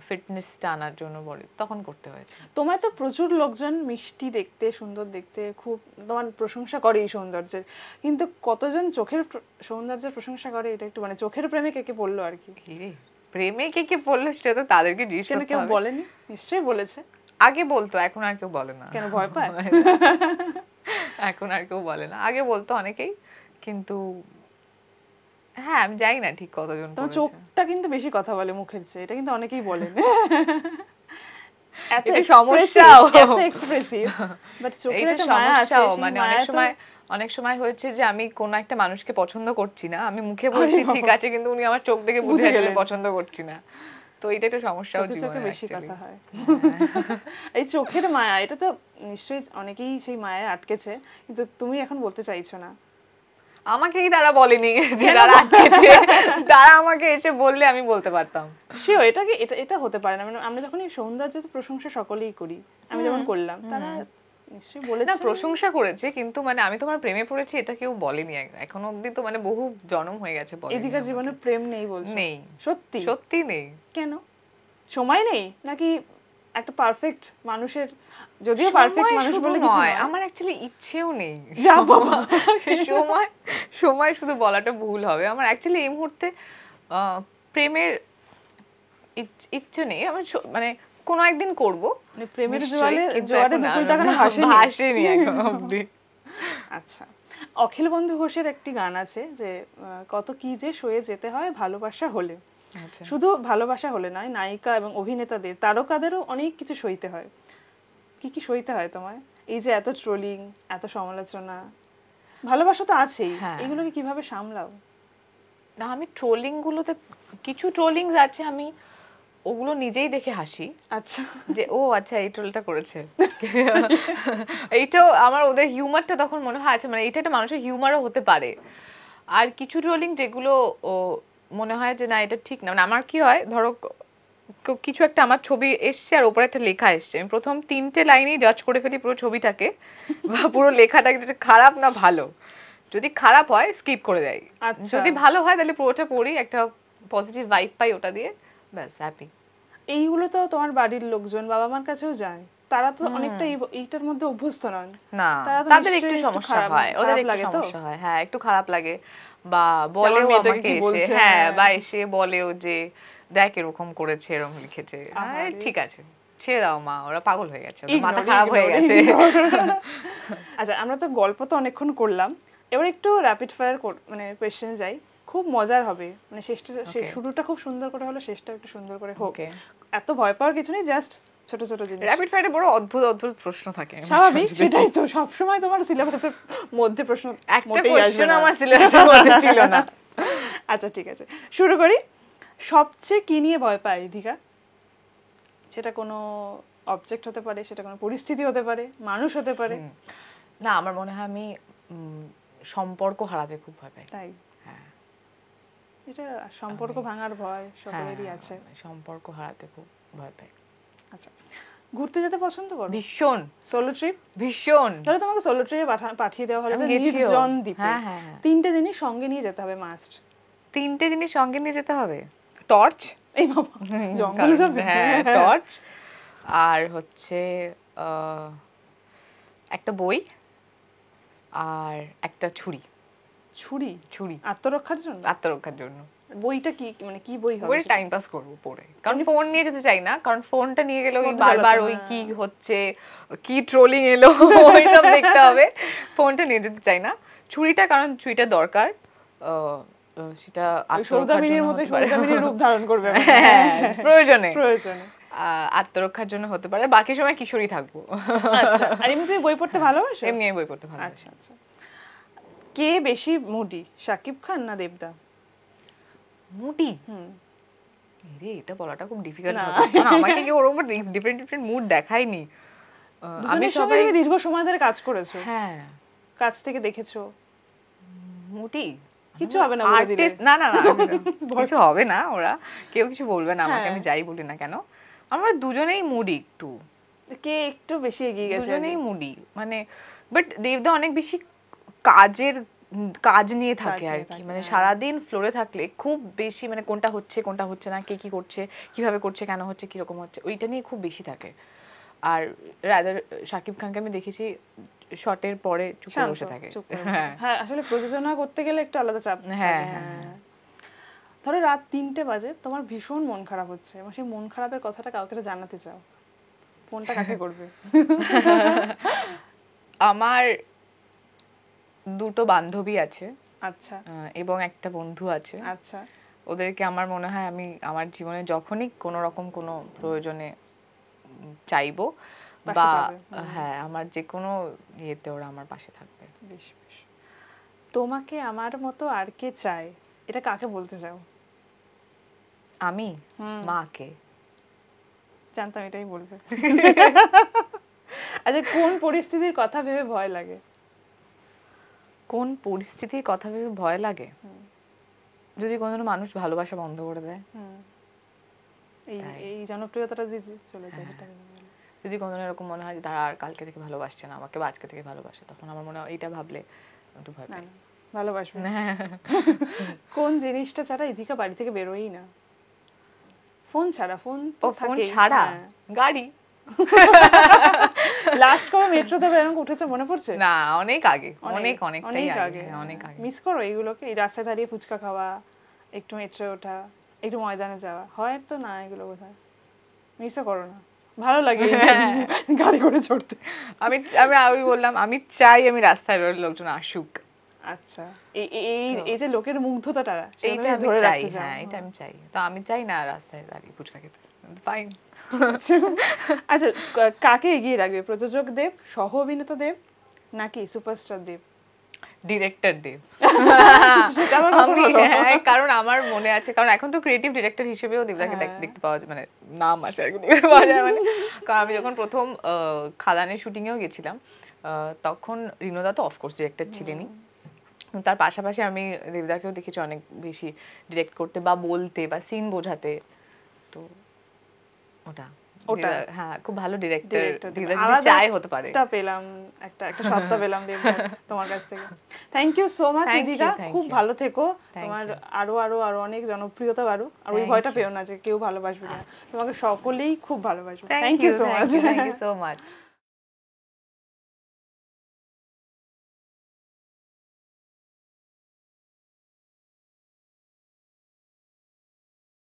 ফিটনেসটা আনার জন্য বলে তখন করতে হয়েছে। তোমায় তো প্রচুর লোকজন মিষ্টি দেখতে, সুন্দর দেখতে, খুব তোমার প্রশংসা করে এই সৌন্দর্যের, কিন্তু কতজন চোখের সৌন্দর্যের প্রশংসা করে এটা একটু, মানে চোখের প্রেমে কে কে পড়লো আর কি? প্রেমে কে কে পড়লো সেটা তো তাদেরকে জিজ্ঞেস করতে হবে। কেউ বলেনি? নিশ্চয়ই বলেছে। আগে বলতো, এখন আর কেউ বলে না। কেন, ভয় পায়? এখন আর কেউ বলে না, আগে বলতো অনেকেই, কিন্তু হ্যাঁ আমি জানি না ঠিক কতজন। তোমার চোখটা কিন্তু বেশি কথা বলে মুখের চেয়ে, এটা কিন্তু অনেকেই বলেন। এত সমস্যা, এত এক্সপ্রেসিভ, বাট চোখের একটা মায়া আছে। মানে অনেক সময় হয়েছে যে আমি কোন একটা মানুষকে পছন্দ করছি না, আমি মুখে বলছি ঠিক আছে, কিন্তু উনি আমার চোখ দেখে বুঝে গেলেন পছন্দ করছি না। তো এটা একটা সমস্যাও জীবনে, বেশি কথা হয়। এই চোখের মায়া, এটা তো নিশ্চয়ই অনেকেই সেই মায়ায় আটকেছে, কিন্তু তুমি এখন বলতে চাইছো না। আমাকেই তারা বলেনি যে তারা আটকেছে, তারা আমাকে এসে বললে আমি বলতে পারতাম। শিওর, এটা হতে পারে না। মানে আমরা যখন এই সৌন্দর্যের প্রশংসা সকলেই করি, আমি যেমন করলাম, তারা নিশ্চয়ই বলেছে। না, প্রশংসা করেছে, কিন্তু মানে আমি তোমার প্রেমে পড়েছি এটা কেউ বলেনি এখনো অবধি, তো মানে বহু জন্ম হয়ে গেছে বলেনি। এদিকার জীবনে প্রেম নেই বলছো? নেই, সত্যি? সত্যি নেই। কেন? সময় নেই নাকি একটা পারফেক্ট মানুষের, যদিও পারফেক্ট মানুষ বলে কিছু নয়, আমার অ্যাকচুয়ালি ইচ্ছেও নেই। যা বাবা, সময় সময় শুধু বলাটা ভুল হবে। আমার অ্যাকচুয়ালি এই মুহূর্তে প্রেমের ইচ্ছে নেই। আমার মানে কোনো একদিন করব, মানে প্রেমের জোয়ারে বকুলটা এখনো ভাসেনি এখনো অবধি। আচ্ছা, অখিল বন্ধু ঘোষের একটি গান আছে যে কত কি যে সয়ে যেতে হয় ভালোবাসা হলে। শুধু ভালোবাসা হলে নয়, নায়িকা এবং অভিনেতাদের, তারকাদেরও অনেক কিছু সইতে হয়। কি কি সইতে হয় তোমায়? এই যে এত ট্রোলিং, এত সমালোচনা, ভালোবাসা তো আছেই, এগুলোকে কিভাবে সামলাও? না, আমি ট্রোলিং গুলোতে, কিছু ট্রোলিং আছে আমি ওগুলো নিজেই দেখে হাসি। আচ্ছা, যে ও আচ্ছা এই ট্রোলটা করেছে, এইটাও আমার, ওদের হিউমারটা তখন মনে হয় আচ্ছা মানে এটা একটা মানুষের হিউমারও হতে পারে। আর কিছু ট্রোলিং যেগুলো মনে হয় যে না এটা ঠিক না, মানে আমার কি হয়, ধরো কিছু একটা আমার ছবি এসছে আর ওপরে একটা লেখা এসছে, আমি প্রথম 3টে লাইনেই জাজ করে ফেলি পুরো ছবিটাকে বা পুরো লেখাটাকে, যেটা খারাপ না ভালো। যদি খারাপ হয় স্কিপ করে দেয়, যদি ভালো হয় তাহলে পুরোটা পড়ি, একটা পজিটিভ ভাইব পাই ওটা দিয়ে, ব্যাস হ্যাপি। এইগুলো তো তোমার বাড়ির লোকজন, বাবা মার কাছেও যায়, তারা তো অনেকটা এইটার মধ্যে অভ্যস্ত নন না, তাদের একটু সমস্যা হয়, ওদের একটু সমস্যা হয়, হ্যাঁ একটু খারাপ লাগে, বা বলেও আমাকে এসে, হ্যাঁ বা এসে বলেও যে দেখ এরকম করেছে, এরকম লিখেছে, ঠিক আছে ছেড়ে দাও মা, ওরা পাগল হয়ে গেছে, মাথা খারাপ হয়ে গেছে। আচ্ছা, আমরা তো গল্প তো অনেকক্ষণ করলাম, এবার একটু র্যাপিড ফায়ার মানে কোয়েশ্চেন যাই, খুব মজার হবে, মানে শুরুটা খুব সুন্দর করে হলো, শেষটা একটু সুন্দর করে হোক। এত ভয় পাওয়ার কিছু নেই, জাস্ট ছোট ছোট জিনিস। র্যাপিড ফায়ারে বড় অদ্ভুত অদ্ভুত প্রশ্ন থাকে, স্বাভাবিক, সেটাই তো সব সময় তোমার সিলেবাসের মধ্যে প্রশ্ন, একটা কোশ্চেন আমার সিলেবাসের মধ্যে ছিল না। আচ্ছা ঠিক আছে, শুরু করি। সবচেয়ে কি নিয়ে ভয় পায় দীঘা? সেটা কোনো অবজেক্ট হতে পারে, সেটা কোনো পরিস্থিতি হতে পারে, মানুষ হতে পারে। না, আমার মনে হয় আমি সম্পর্ক হারাতে খুব ভয় পাই। তাই? হ্যাঁ, এটা সম্পর্ক ভাঙার ভয় সকলেরই আছে। সম্পর্ক হারাতে খুব ভয় পাই। আচ্ছা, ঘুরতে যেতে পছন্দ করো? ভীষণ। Solo trip? ভীষণ। তাহলে তোমাকে সোলো ট্রিপে পাঠিয়ে দেওয়া হলো নির্জন দ্বীপে। 3টে জিনিস সঙ্গে নিয়ে যেতে হবে, মাস্ট। 3টে জিনিস সঙ্গে নিয়ে যেতে হবে? টর্চ, এই বাবা, জঙ্গলে যাবে? হ্যাঁ টর্চ, আর হচ্ছে একটা বই, আর একটা ছুরি। ছুরি? ছুরি আত্মরক্ষার জন্য? আত্মরক্ষার জন্য। বইটা কি, মানে কি বই হবে? বই টাইম পাস করব পড়ে, কারণ ফোন নিয়ে যেতে চাই না, কারণ ফোনটা নিয়ে গেলে ওই বারবার ওই কি হচ্ছে, কি ট্রোলিং এলো ওইসব দেখতে হবে, ফোনটা নিয়ে যেতে চাই না। ছুরিটা, কারণ ছুরিটা দরকার, সেটা সৌদামিনীর মতো সৌদামিনীর রূপ ধারণ করবে প্রয়োজনে, প্রয়োজনে আত্মরক্ষার জন্য হতে পারে, বাকি সময় কিশোরী থাকবো। আচ্ছা, আর এমনি তুমি বই পড়তে ভালোবাসো? এমনি বই পড়তে ভালোবাসি। আচ্ছা আচ্ছা, কে বেশি মুডি, শাকিব খান না দেবদা? মুডি? এটা বলাটা খুব ডিফিকাল্ট, কারণ আমাকে কি ওর উপর ডিফারেন্ট ডিফারেন্ট মুড দেখায়নি। আমি সবাই দীর্ঘ সময় ধরে কাজ করেছো, হ্যাঁ কাজ থেকে দেখেছো। মুডি কিছু হবে না বলে দিলে? না না না, কিছু হবে না, ওরা কেউ কিছু বলবে না আমাকে, আমি যাই বলি না কেন। আমরা দুজনেই মুডি, একটু কে একটু বেশি এগিয়ে গেছে? দুজনেই মুডি, মানে বাট দেবদা অনেক বেশি কাজ নিয়ে থাকে আর কি, মানে সারাদিন ফ্লোরে থাকলে খুব বেশি, মানে কোনটা হচ্ছে কোনটা হচ্ছে না, কে কি করছে, কিভাবে করছে, কেন হচ্ছে, কিরকম হচ্ছে, ওইটা নিয়ে খুব বেশি থাকে। আর রাদার শাকিব খানকে আমি দেখেছি শটের পরে চুপ করে বসে থাকে। হ্যাঁ, আসলে প্রযোজনা করতে গেলে একটু আলাদা চাপ। হ্যাঁ, ধরো রাত 3টে বাজে, তোমার ভীষণ মন খারাপ হচ্ছে, এবং সেই মন খারাপের কথাটা কাউকে জানাতে চাও, ফোনটা কাকে করবে? আমার 2টো বান্ধবী আছে, আচ্ছা, এবং একটা বন্ধু আছে। আচ্ছা, ওদেরকে আমার মনে হয় আমি আমার জীবনে যখনই কোনো রকম কোনো প্রয়োজনে চাইবো, বা হ্যাঁ আমার যে কোনো ইয়েতে ওরা আমার পাশে থাকবে। বেশ বেশ। তোমাকে আমার মতো আর কে চায়, এটা কাকে বলতে চাও? আমি মাকে। জানতাম এটাই বলবে। আচ্ছা, কোন পরিস্থিতির কথা ভেবে ভয় লাগে? কোন পরিস্থিতির কথা ভেবে ভয় লাগে? যদি কোনো মানুষ ভালোবাসা বন্ধ করে দেয়, এই জনপ্রিয়তাটা চলে যায়, যদি কোনো এরকম মনে হয় যে তারা আর কালকে থেকে ভালোবাসছে না আমাকে, বা আজকে থেকে ভালোবাসে, তখন আমার মনে হয় এটা ভাবলে একটু ভয় পাই। ভালোবাসবে। কোন জিনিসটা ছাড়া ইধিকা বাড়ি থেকে বেরোয়ই না? ফোন ছাড়া? ফোন ছাড়া? গাড়ি। লাস্ট কবে মেট্রোতে এরকম উঠেছে মনে পড়ছে? না, অনেক আগে, অনেকটাই আগে, হ্যাঁ, অনেক আগে। মিস করো এইগুলোকে, এই রাস্তায় দাঁড়িয়ে ফুচকা খাওয়া, একটু মেট্রো ওঠা, একটু ময়দানে যাওয়া? হয় তো না এগুলো বোধহয়, মিসও করো না? ভালো লাগে এই যে গাড়ি করে চড়তে। আমি বললাম আমি চাই আমি রাস্তায় বেরোলে লোকজন আসুক। আচ্ছা, এই যে লোকের মুগ্ধতাটা এইটা আমি ধরে চাই, রাখতে চাও? হ্যাঁ, এটা আমি চাই। তো আমি চাই না রাস্তায় দাঁড়িয়ে ফুচকা খেতে, ফাইন। আচ্ছা, কাকে এগিয়ে রাখবে, প্রযোজক দেব, সহ অভিনেতা দেব, নাকি সুপারস্টার দেব? ডিরেক্টর দেব। সেটা আবার কখন আমি, হলো? হ্যাঁ, কারণ আমার মনে আছে, কারণ এখন তো ক্রিয়েটিভ ডিরেক্টর হিসেবেও দেবদাকে দেখতে পাওয়া যায়, মানে নাম আসে আর কি দেখতে পাওয়া যায়, মানে কারণ আমি যখন প্রথম খাদানের শুটিং এও গেছিলাম, তখন রিনোদা তো অফকোর্স ডিরেক্টর ছিলেনই, তার পাশাপাশি আমি দেবদাকেও দেখেছি অনেক বেশি ডিরেক্ট করতে বা বলতে বা সিন বোঝাতে। তো ওটা হ্যাঁ, খুব ভালো ডিরেক্টর চাই হতে পারে। একটা পেলাম, একটা সত্তা পেলাম দেবদার তোমার কাছ থেকে। থ্যাংক ইউ সো মাচ দিদা, খুব ভালো থেকো, তোমার আরো আরো আরো অনেক জনপ্রিয়তা বাড়ো, আর ওই ভয়টা পেও না যে কেউ ভালোবাসবে না, তোমাকে সকলেই খুব ভালোবাসবে। Thank you so much. Thank you so much.